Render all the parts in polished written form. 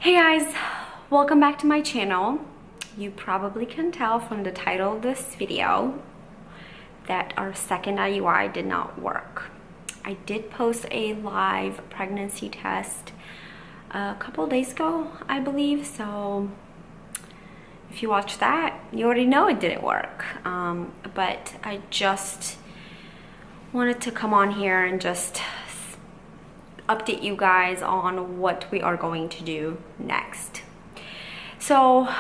Hey guys, welcome back to my channel. You probably can tell from the title of this video that our second IUI did not work. I did post a live pregnancy test a couple days ago, I believe, so if you watched that, you already know it didn't work. But I just wanted to come on here and just update you guys on what we are going to do next. So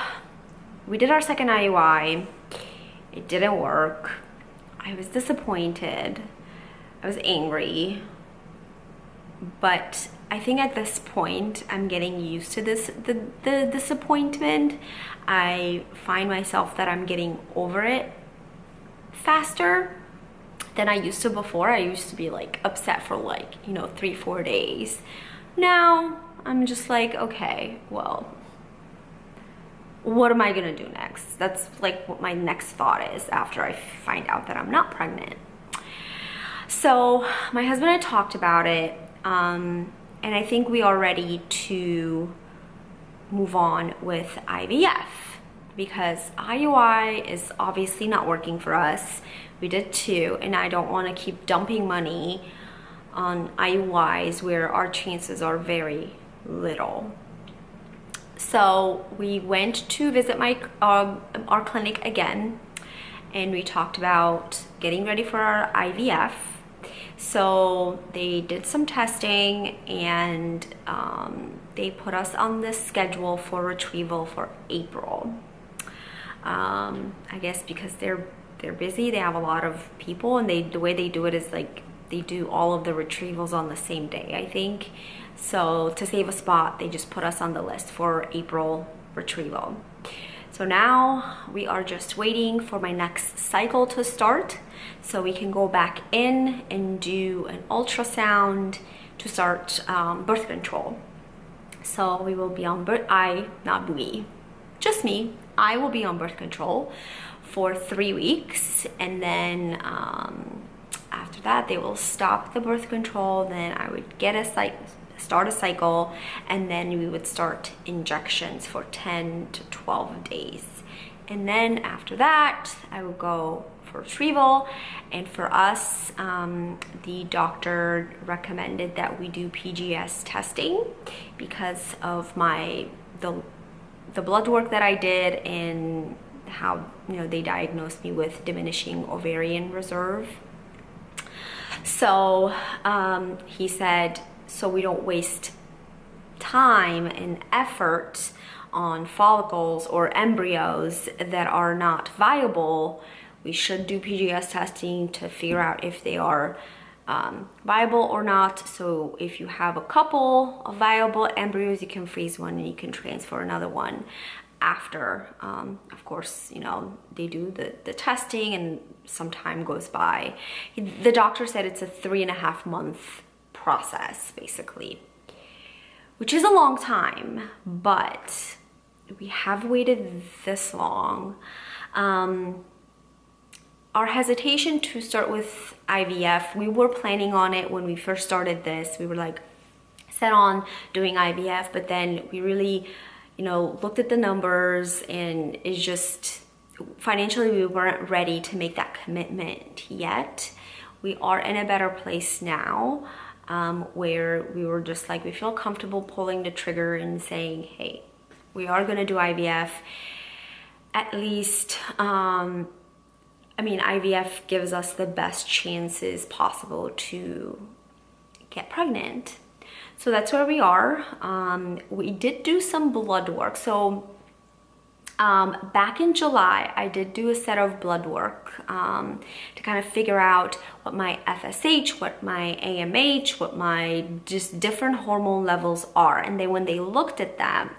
we did our second IUI. It didn't work. I was disappointed. I was angry. But I think at this point I'm getting used to the disappointment. I find myself that I'm getting over it faster than I used to before. I used to be like upset for like, 3-4 days. Now I'm just like, okay, well, what am I gonna do next? That's like what my next thought is after I find out that I'm not pregnant. So my husband and I talked about it, and I think we are ready to move on with IVF because IUI is obviously not working for us. We did 2, and I don't want to keep dumping money on IUIs where our chances are very little. So we went to visit our clinic again, and we talked about getting ready for our IVF. So they did some testing, and they put us on the schedule for retrieval for April. I guess because they're busy, they have a lot of people, and the way they do it is like they do all of the retrievals on the same day, I think. So to save a spot, they just put us on the list for April retrieval. So now we are just waiting for my next cycle to start so we can go back in and do an ultrasound to start birth control. So we will be on just me. I will be on birth control for 3 weeks, and then after that they will stop the birth control. Then I would get start a cycle, and then we would start injections for 10 to 12 days, and then after that I will go for retrieval. And for us, the doctor recommended that we do PGS testing because of the blood work that I did and how they diagnosed me with diminishing ovarian reserve. So he said, so we don't waste time and effort on follicles or embryos that are not viable, we should do PGS testing to figure out if they are viable or not. So if you have a couple of viable embryos, you can freeze one and you can transfer another one after. Of course, they do the testing and some time goes by. The doctor said it's a 3.5 month process basically, which is a long time, but we have waited this long. Our hesitation to start with IVF, we were planning on it when we first started this. We were like set on doing IVF, but then we really, looked at the numbers, and it's just financially we weren't ready to make that commitment yet. We are in a better place now, where we were just like, we feel comfortable pulling the trigger and saying, hey, we are gonna do IVF. At least, IVF gives us the best chances possible to get pregnant. So that's where we are. We did do some blood work. So back in July, I did do a set of blood work to kind of figure out what my FSH, what my AMH, what my just different hormone levels are. And then when they looked at them,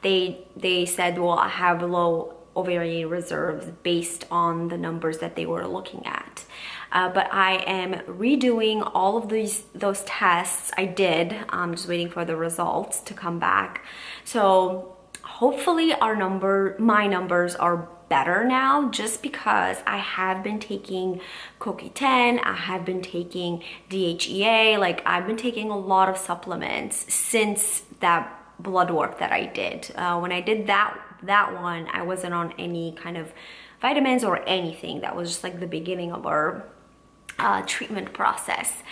they said, well, I have low ovarian reserves based on the numbers that they were looking at. But I am redoing all of those tests. I did. I'm just waiting for the results to come back. So hopefully my numbers are better now, just because I have been taking CoQ10, I have been taking DHEA, like I've been taking a lot of supplements since that blood work that I did. When I did that one, I wasn't on any kind of vitamins or anything. That was just like the beginning of our treatment process.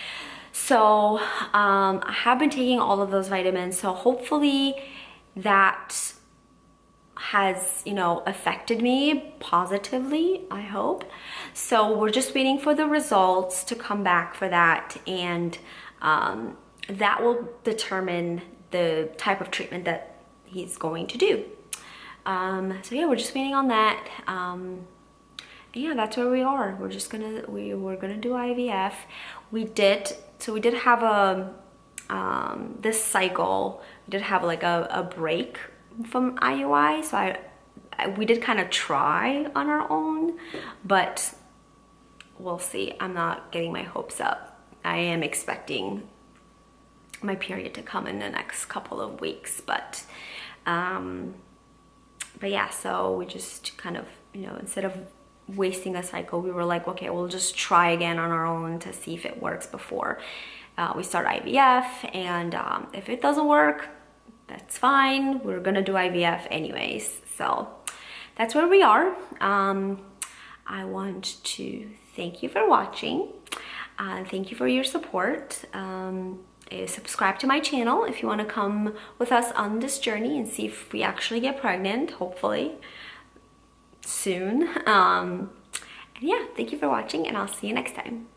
So I have been taking all of those vitamins, so hopefully that has, you know, affected me positively, I hope. So we're just waiting for the results to come back for that, and that will determine the type of treatment that he's going to do. So yeah, we're just waiting on that. Yeah, that's where we are. We're just gonna we're gonna do IVF. We did have a this cycle, we did have like a break from IUI, so we did kind of try on our own, but we'll see. I'm not getting my hopes up. I am expecting my period to come in the next couple of weeks, but yeah, so we just kind of, you know, instead of wasting a cycle, we were like, okay, we'll just try again on our own to see if it works before we start IVF, and if it doesn't work, that's fine. We're gonna do IVF anyways. So that's where we are. I want to thank you for watching. Thank you for your support. Subscribe to my channel if you want to come with us on this journey and see if we actually get pregnant, hopefully soon. And yeah, thank you for watching, and I'll see you next time.